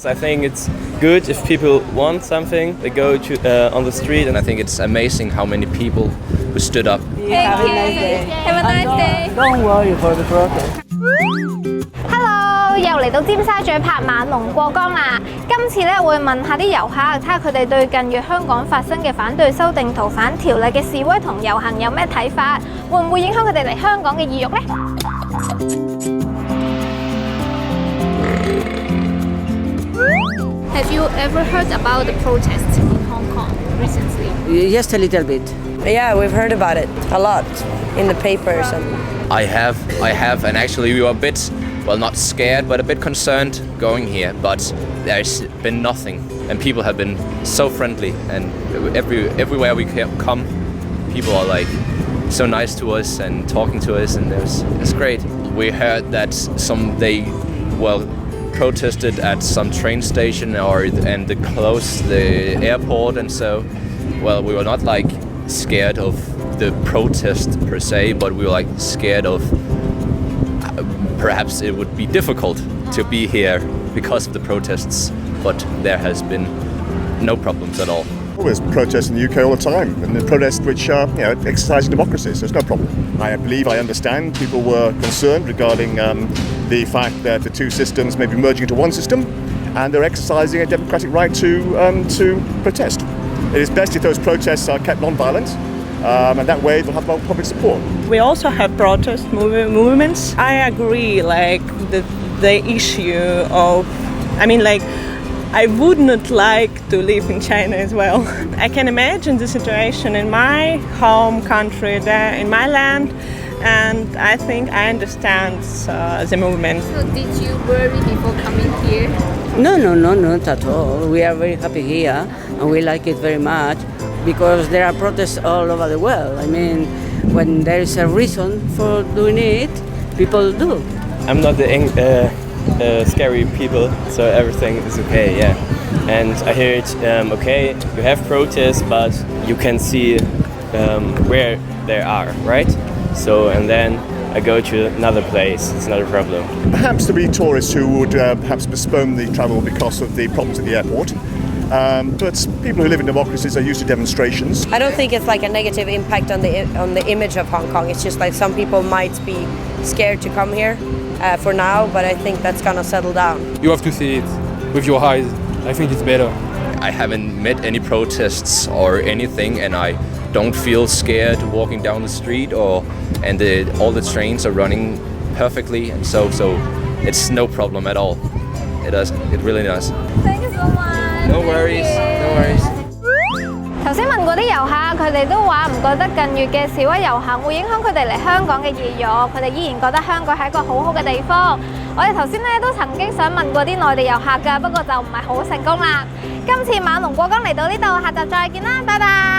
I think it's good if people want something, they go on the street, and I think it's amazing how many people who stood up. Have a nice day. Have a nice day. Don't worry for the protest. Hello， 又嚟到尖沙咀拍馬龍過江啦！今次咧會問下啲遊客，睇下佢哋對近月香港發生嘅反對修訂逃犯條例嘅示威同遊行有咩睇法，會唔會影響佢哋嚟香港嘅意欲呢？ Have you ever heard about the protests in Hong Kong recently? Just a little bit. Yeah, we've heard about it a lot in the papers. I have, and actually we were a bit, well, not scared, but a bit concerned going here. But there's been nothing, and people have been so friendly, and everywhere we come, people are like so nice to us and talking to us, and it's great. We heard that they protested at some train station and they closed the airport, and so, well, we were not like scared of the protest per se, but we were like scared of perhaps it would be difficult to be here because of the protests, but there has been no problems at all. Well, there's protests in the UK all the time, and the protests which are, exercising democracy, so there's no problem. I believe I understand people were concerned regarding the fact that the two systems may be merging into one system, and they're exercising a democratic right to protest. It is best if those protests are kept non-violent, and that way they'll have public support. We also have protest movements. I agree, like the issue of, I would not like to live in China as well. I can imagine the situation in my home country, there in my land, and I think I understand the movement. So did you worry before coming here? No, not at all. We are very happy here, and we like it very much because there are protests all over the world. I mean, when there is a reason for doing it, people do. I'm not the scary people, so everything is okay, yeah. And I hear it, okay, you have protests, but you can see where they are, right? So, and then I go to another place, it's not a problem. Perhaps there'll be tourists who would perhaps postpone the travel because of the problems at the airport. But people who live in democracies are used to demonstrations. I don't think it's like a negative impact on the image of Hong Kong. It's just like some people might be scared to come here for now, but I think that's gonna settle down. You have to see it with your eyes. I think it's better. I haven't met any protests or anything, and I don't feel scared walking down the street, all the trains are running perfectly, and so it's no problem at all. It really does. Thank you so much. No worries. 頭先問過啲遊客，佢哋都話唔覺得近月嘅示威遊行會影響佢哋嚟香港嘅意欲，佢哋依然覺得香港係一個好好嘅地方。我哋頭先咧都曾經想問過啲內地遊客㗎，不過就唔係好成功啦。今次馬龍過江嚟到呢度，下集再見啦，拜拜。